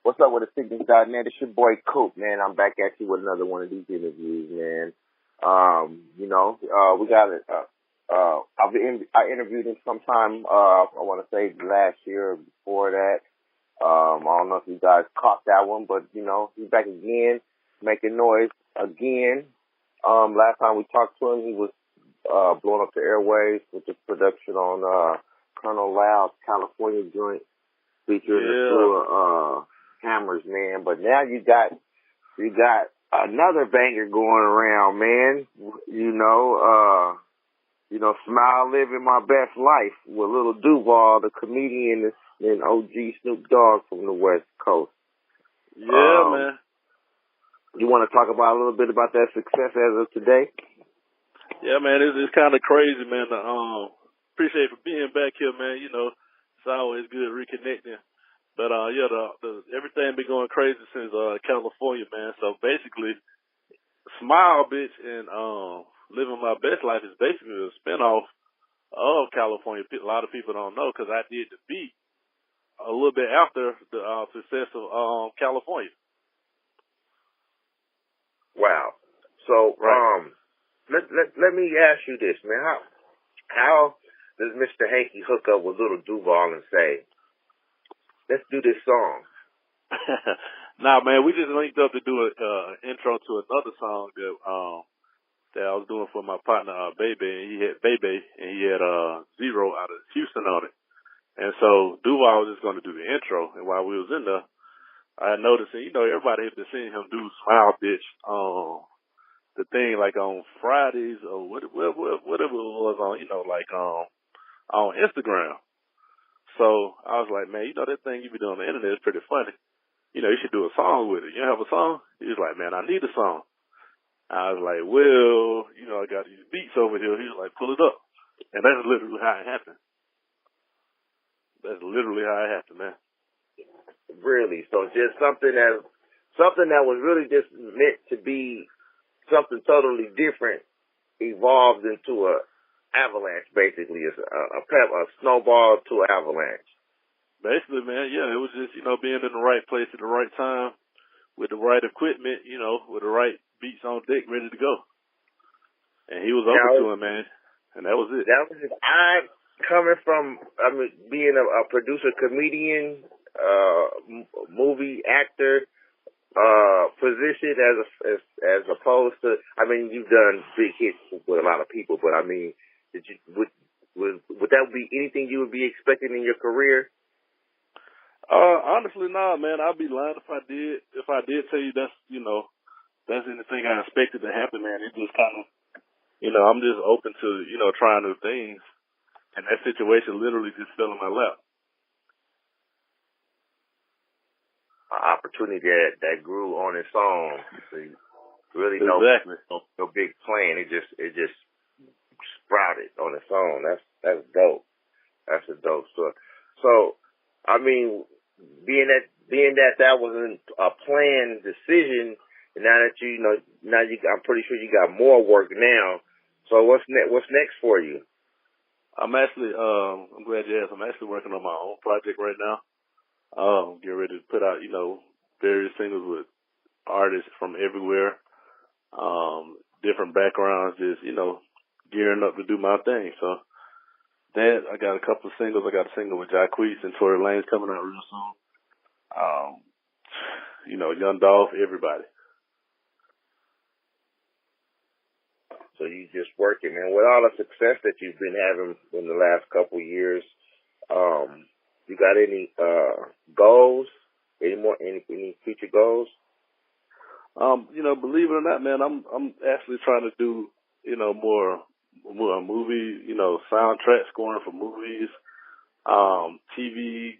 What's up with the Siccness.net? It's your boy Coop, man. I'm back at you with another one of these interviews, man. We got it. I interviewed him sometime, I want to say last year or before that. I don't know if you guys caught that one, but, he's back again, making noise again. Last time we talked to him, he was blowing up the airwaves with the production on Colonel Loud's California joint featuring the crew of Hammers, man. But now you got another banger going around, man. Smile Living My Best Life with Lil Duval, the comedian and OG Snoop Dogg from the West Coast. Yeah, man. You want to talk about a little bit about that success as of today? Yeah, man, it's kind of crazy, man. Appreciate for being back here, man. It's always good reconnecting. But everything been going crazy since California, man. So basically, Smile Bitch and Living My Best Life is basically a spinoff of California. A lot of people don't know because I did the beat a little bit after the success of California. Wow. So, right. Let me ask you this, man. How does Mr. Hanky hook up with Lil Duval and say, let's do this song? Nah, man, we just linked up to do an intro to another song that I was doing for my partner, Bebe, and he had Zero out of Houston on it. And so Duval was just going to do the intro, and while we was in there, I noticed, everybody had been seeing him do Smile Bitch, the thing like on Fridays or whatever it was on, on Instagram. So I was like, man, that thing you be doing on the internet is pretty funny. You should do a song with it. You have a song? He was like, man, I need a song. I was like, well, I got these beats over here. He was like, pull it up. And that's literally how it happened. Man. Really? So just something that was really just meant to be something totally different evolved into a avalanche, basically. It's a snowball to an avalanche. Basically, man, yeah, it was just, being in the right place at the right time with the right equipment, with the right beats on deck ready to go. And he was open to it, man. And that was it. That was just odd coming from, being a producer, comedian, movie actor, position as opposed to, you've done big hits with a lot of people, but would that be anything you would be expecting in your career? Honestly, nah, man. I'd be lying if I did. If I did tell you that's anything I expected to happen, man. It just kind of, I'm just open to, trying new things. And that situation literally just fell in my lap. An opportunity that grew on its own. So really exactly. no big plan. It just sprouted on its own. That's dope. That's a dope story. So, being that wasn't a planned decision, and now that I'm pretty sure you got more work now. So what's next for you? I'm actually, I'm glad you asked. I'm actually working on my own project right now. Get ready to put out, various singles with artists from everywhere, different backgrounds, just, gearing up to do my thing. So that, I got a couple of singles. I got a single with Jacquees and Tory Lanez coming out real soon. Young Dolph, everybody. So you just working, and with all the success that you've been having in the last couple of years, you got any goals? Any future goals? Believe it or not, man, I'm actually trying to do, more movie, soundtrack scoring for movies, TV,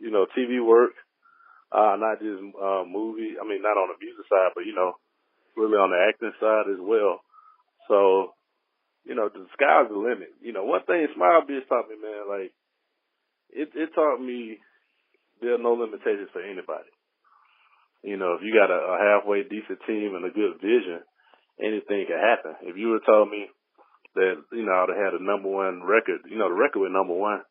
TV work, not just movie. Not on the music side, but really on the acting side as well. So, the sky's the limit. One thing Smile Bitch taught me, man, like, it taught me there are no limitations for anybody. If you got a halfway decent team and a good vision, anything can happen. If you would have told me that, I'd have had a number one record, the record went number one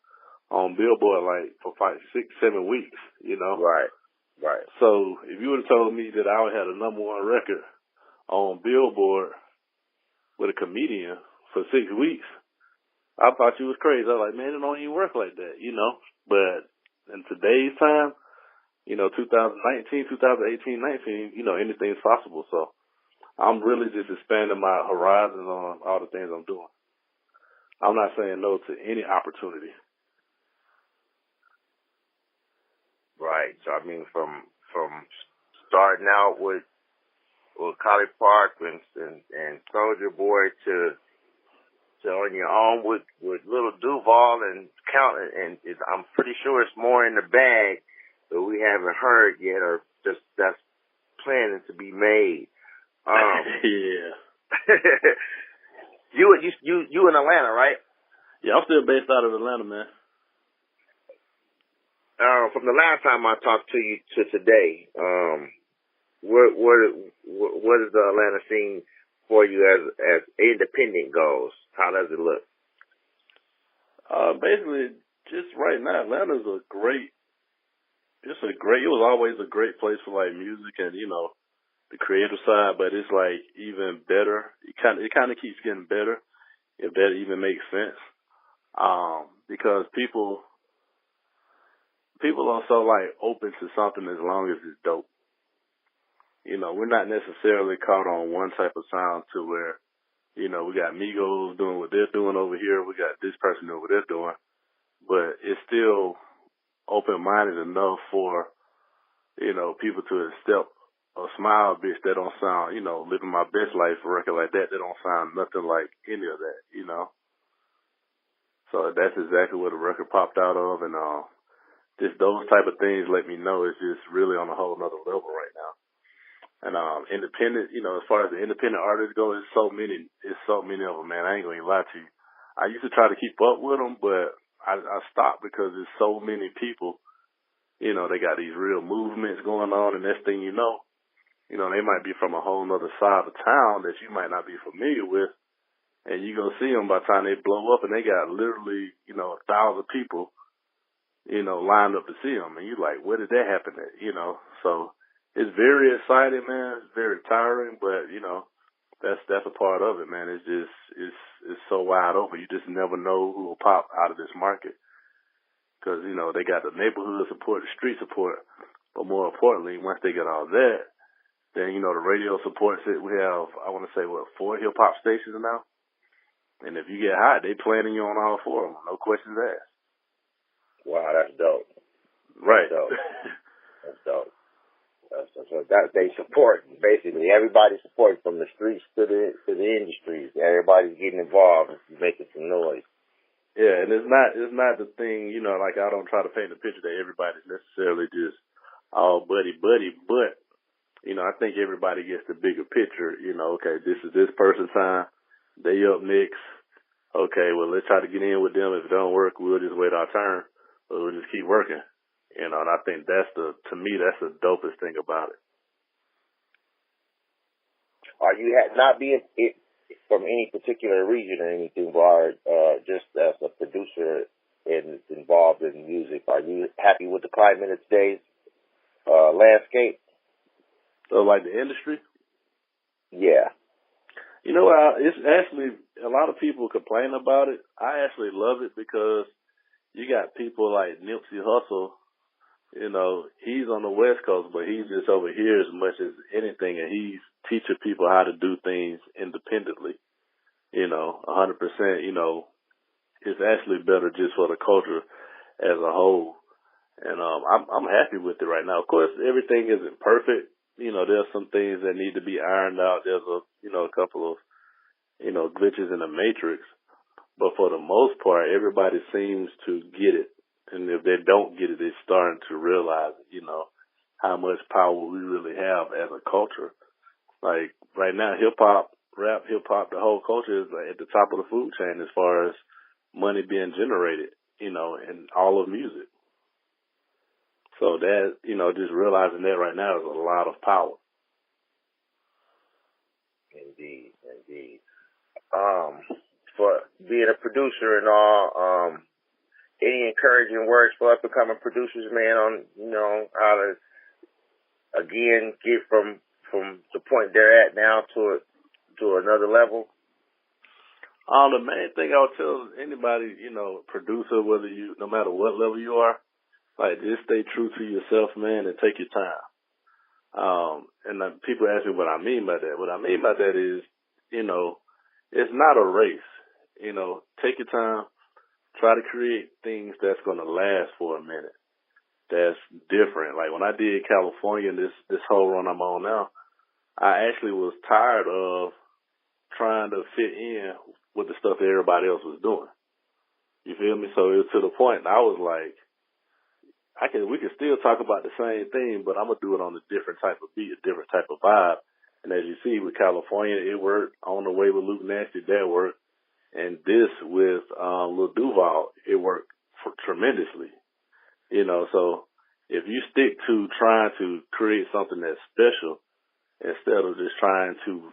on Billboard like for 5, 6, 7 weeks, Right. Right. So if you would have told me that I would have a #1 record on Billboard with a comedian for 6 weeks, I thought you was crazy. I was like, man, it don't even work like that, you know. But in today's time, you know, 2019, 2018, 19, you know, anything's possible. So I'm really just expanding my horizons on all the things I'm doing. I'm not saying no to any opportunity. Right. So I mean, from starting out with College Park and Soldier Boy to on your own with Lil Duval and counting, and I'm pretty sure it's more in the bag that we haven't heard yet, or just that's planning to be made. Yeah. You in Atlanta, right? Yeah, I'm still based out of Atlanta, man. From the last time I talked to you to today, what is the Atlanta scene for you as independent goes? How does it look? Basically, just right now, Atlanta's it was always a great place for like music and, you know, the creative side, but it's like even better. It kind of keeps getting better, if that even makes sense. Because people are so like open to something as long as it's dope. You know, we're not necessarily caught on one type of sound to where, you know, we got Migos doing what they're doing over here, we got this person doing what they're doing, but it's still open-minded enough for, you know, people to accept a smile bitch that don't sound, you know, living my best life record like that don't sound nothing like any of that, you know. So that's exactly what the record popped out of, and just those type of things let me know it's just really on a whole nother level right now. And independent, you know, as far as the independent artists go, it's so many of them, man. I ain't gonna even lie to you. I used to try to keep up with them, but I stopped because there's so many people. You know, they got these real movements going on, and next thing you know, they might be from a whole other side of town that you might not be familiar with, and you go see them by the time they blow up, and they got literally, you know, 1,000 people, you know, lined up to see them, and you're like, where did that happen at? You know, so it's very exciting, man. It's very tiring, but you know, that's a part of it, man. It's just it's so wide open. You just never know who will pop out of this market because you know they got the neighborhood support, the street support, but more importantly, once they get all that, then you know the radio supports it. We have, I want to say, 4 hip hop stations now, and if you get hot, they planning you on all 4 of them, no questions asked. Wow, that's dope. Right. That's dope. That's dope. So that they support basically everybody supporting from the streets to the industries. Everybody's getting involved and making some noise. Yeah, and it's not the thing, you know, like I don't try to paint the picture that everybody's necessarily just all buddy, but you know, I think everybody gets the bigger picture. You know, okay, this is this person's time. They up next. Okay, well let's try to get in with them. If it don't work, we'll just wait our turn, or we'll just keep working. You know, and I think to me, that's the dopest thing about it. Are you not being from any particular region or anything, but just as a producer and involved in music, are you happy with the climate of today's landscape? So, like the industry? Yeah. You know, it's actually, a lot of people complain about it. I actually love it because you got people like Nipsey Hussle. You know, he's on the West Coast, but he's just over here as much as anything, and he's teaching people how to do things independently. You know, 100%, you know, it's actually better just for the culture as a whole. And I'm happy with it right now. Of course, everything isn't perfect. You know, there's some things that need to be ironed out. There's a couple of, you know, glitches in the matrix. But for the most part, everybody seems to get it. And if they don't get it, they're starting to realize, you know, how much power we really have as a culture. Like right now, rap, hip hop, the whole culture is at the top of the food chain as far as money being generated, you know, in all of music. So that, you know, just realizing that right now is a lot of power. Indeed. For being a producer and all, any encouraging words for up and coming producers, man, on, you know, how to again get from the point they're at now to another level? The main thing I would tell anybody, producer, whether no matter what level you are, like, just stay true to yourself, man, and take your time. And people ask me what I mean by that. What I mean by that is, it's not a race. Take your time, try to create things that's going to last for a minute. That's different. Like when I did California, this whole run I'm on now, I actually was tired of trying to fit in with the stuff that everybody else was doing. You feel me? So it was to the point I was like, we can still talk about the same thing, but I'm gonna do it on a different type of beat, a different type of vibe. And as you see with California, it worked. On the Way with Luke Nasty, that worked. And this with Lil Duval, it worked tremendously. So if you stick to trying to create something that's special instead of just trying to,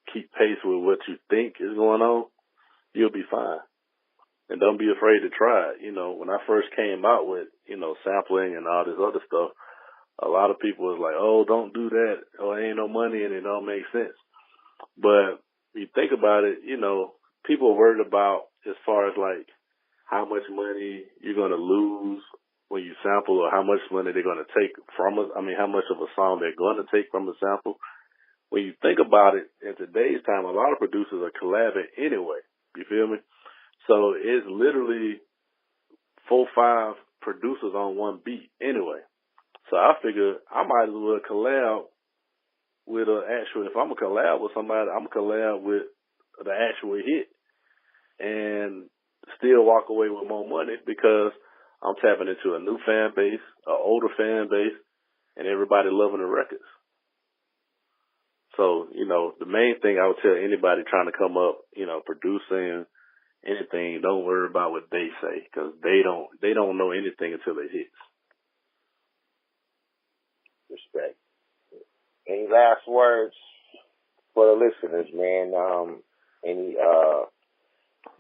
keep pace with what you think is going on, you'll be fine. And don't be afraid to try it. When I first came out with, sampling and all this other stuff, a lot of people was like, oh, don't do that, or ain't no money and it don't make sense. But when you think about it, people are worried about as far as like how much money you're going to lose when you sample, or how much money they're going to take from us. I mean, how much of a song they're going to take from a sample. When you think about it, in today's time, a lot of producers are collabing anyway. You feel me? So it's literally 4 or 5 producers on one beat anyway. So I figure I might as well collab with if I'm going to collab with somebody, I'm going to collab with the actual hit and still walk away with more money because I'm tapping into a new fan base, an older fan base, and everybody loving the records. So, the main thing I would tell anybody trying to come up, producing anything, don't worry about what they say, because they don't know anything until it hits. Respect. Any last words for the listeners, man? Any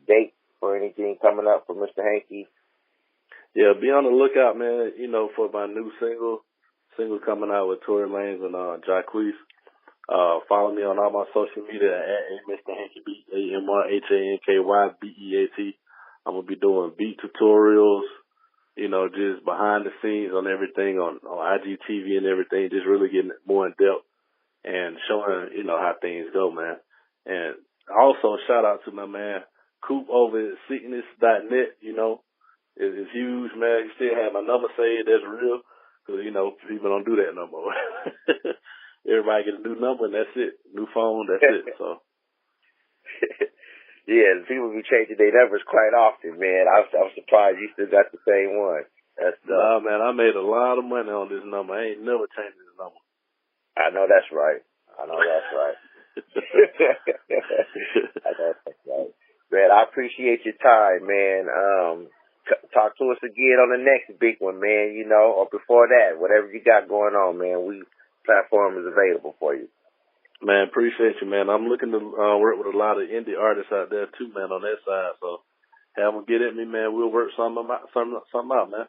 date or anything coming up for Mr. Hanky? Yeah, be on the lookout, man, for my new single coming out with Tory Lanez and Jacquees. Follow me on all my social media at Mr. Hanky Beat, AMRHANKYBEAT. I'm going to be doing beat tutorials, just behind the scenes on everything on IGTV and everything, just really getting more in depth and showing, how things go, man. And also shout out to my man Coop over at Siccness.net, it's huge, man. You still have my number saved, that's real, because, people don't do that no more. Everybody get a new number and that's it. New phone, that's it. So. Yeah, people be changing their numbers quite often, man. I'm surprised you still got the same one. Nah, man, I made a lot of money on this number. I ain't never changed this number. I know that's right. I know that's right. Man, I appreciate your time, man. Talk to us again on the next big one, man, or before that, whatever you got going on, man. Platform is available for you. Man, appreciate you, man. I'm looking to work with a lot of indie artists out there too, man, on that side. So have them get at me, man. We'll work something out, man.